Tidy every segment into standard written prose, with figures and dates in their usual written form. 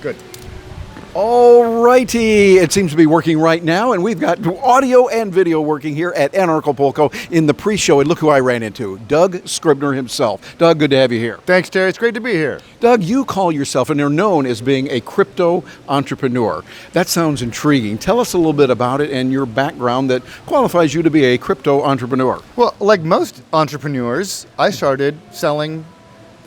Good. All righty, it seems to be working right now, and we've got audio and video working here at Anarchapulco in the pre-show. And look who I ran into, Doug Scribner himself. Doug, good to have you here. Thanks, Terry. It's great to be here. Doug, you call yourself, and you're known as being a crypto entrepreneur. That sounds intriguing. Tell us a little bit about it and your background that qualifies you to be a crypto entrepreneur. Well, like most entrepreneurs, I started selling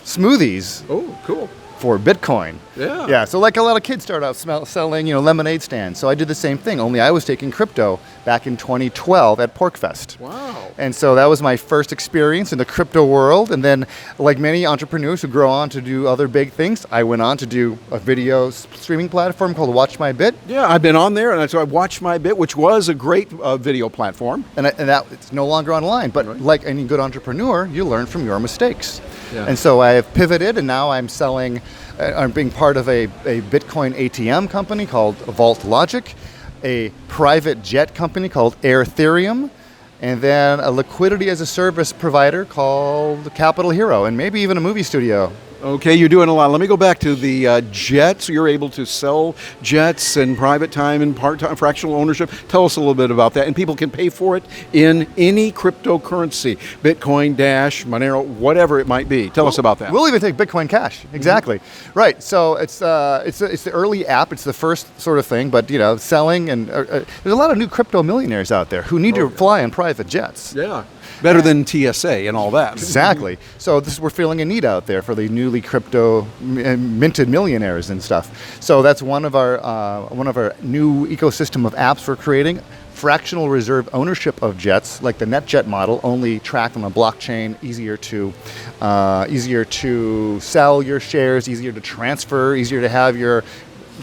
smoothies Oh, cool. for Bitcoin. Yeah. Yeah, so like a lot of kids start out selling, lemonade stands. So I did the same thing, only I was taking crypto back in 2012 at PorcFest. Wow. And so that was my first experience in the crypto world. And then, like many entrepreneurs who grow on to do other big things, I went on to do a video streaming platform called Watch My Bit. Yeah, I've been on there, and so I watched My Bit, which was a great video platform. And that it's no longer online. But like any good entrepreneur, you learn from your mistakes. Yeah. And so I have pivoted, and now I'm selling, I'm being part of a Bitcoin ATM company called Vault Logic, a private jet company called Airtherium, and then a liquidity as a service provider called Capital Hero, and maybe even a movie studio. Okay, you're doing a lot. Let me go back to the jets. You're able to sell jets and private time and part-time fractional ownership. Tell us a little bit about that. And people can pay for it in any cryptocurrency, Bitcoin, Dash, Monero, whatever it might be. Tell us about that. We'll even take Bitcoin Cash. Exactly. Right. So it's the early app. It's the first sort of thing. But selling and there's a lot of new crypto millionaires out there who need to fly in private jets. Yeah. Better than TSA and all that. Exactly. So we're feeling a need out there for the newly crypto minted millionaires and stuff. So that's one of our new ecosystem of apps we're creating. Fractional reserve ownership of jets, like the NetJet model, only tracked on a blockchain, easier to sell your shares, easier to transfer, easier to have your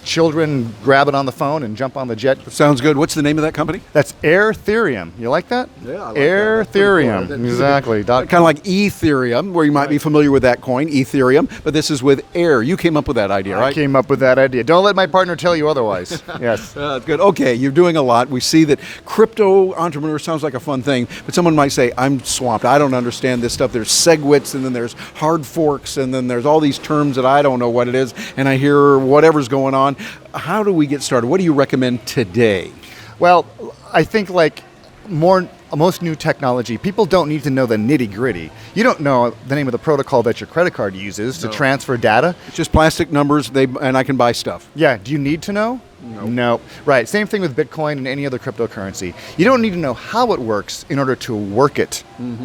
children grab it on the phone and jump on the jet. Sounds good. What's the name of that company? That's Airtherium. You like that? Yeah, I like Airtherium. that. That's Exactly. Kind of like Ethereum, where you might be familiar with that coin, Ethereum, but this is with Air. You came up with that idea, right? I came up with that idea. Don't let my partner tell you otherwise. Yes. That's good. Okay, you're doing a lot. We see that crypto entrepreneur sounds like a fun thing, but someone might say, I'm swamped. I don't understand this stuff. There's SegWits, and then there's hard forks, and then there's all these terms that I don't know what it is, and I hear whatever's going on. How do we get started? What do you recommend today? Well, I think like most new technology, people don't need to know the nitty gritty. You don't know the name of the protocol that your credit card uses to transfer data. It's just plastic numbers, and I can buy stuff. Yeah, do you need to know? No. Right, same thing with Bitcoin and any other cryptocurrency. You don't need to know how it works in order to work it.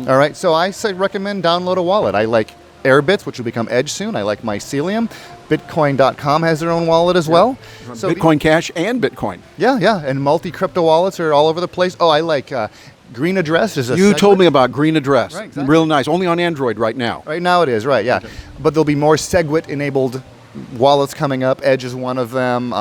All right, so I recommend download a wallet. I like Airbits, which will become Edge soon. I like Mycelium. Bitcoin.com has their own wallet as well. So Bitcoin Cash and Bitcoin. Yeah, and multi-crypto wallets are all over the place. Oh, I like Green Address. You told me about Green Address. Right, exactly. Real nice. Only on Android right now. Right now it is, right, yeah. Okay. But there'll be more SegWit-enabled wallets coming up. Edge is one of them.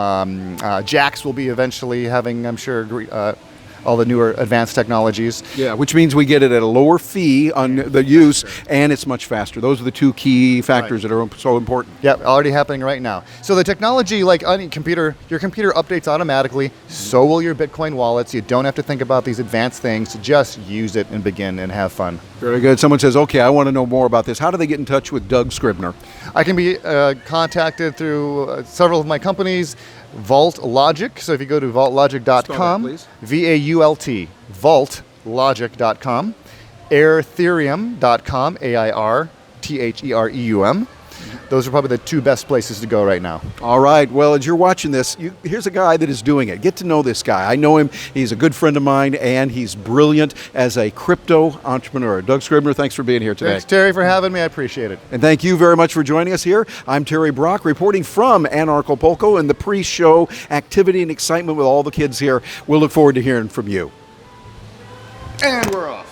Jax will be eventually having, I'm sure, all the newer advanced technologies. Yeah, which means we get it at a lower fee on the use, and it's much faster. Those are the two key factors that are so important. Yeah, already happening right now. So the technology, like on your computer updates automatically, so will your Bitcoin wallets. You don't have to think about these advanced things. Just use it and begin and have fun. Very good. Someone says, okay, I want to know more about this. How do they get in touch with Doug Scribner? I can be contacted through several of my companies. Vault Logic, so if you go to vaultlogic.com, VAULT, vaultlogic.com, airtherium.com, AIRTHEREUM. Those are probably the two best places to go right now. All right. Well, as you're watching this, here's a guy that is doing it. Get to know this guy. I know him. He's a good friend of mine, and he's brilliant as a crypto entrepreneur. Doug Scribner, thanks for being here today. Thanks, Terry, for having me. I appreciate it. And thank you very much for joining us here. I'm Terry Brock, reporting from Anarchapulco and the pre-show activity and excitement with all the kids here. We'll look forward to hearing from you. And we're off.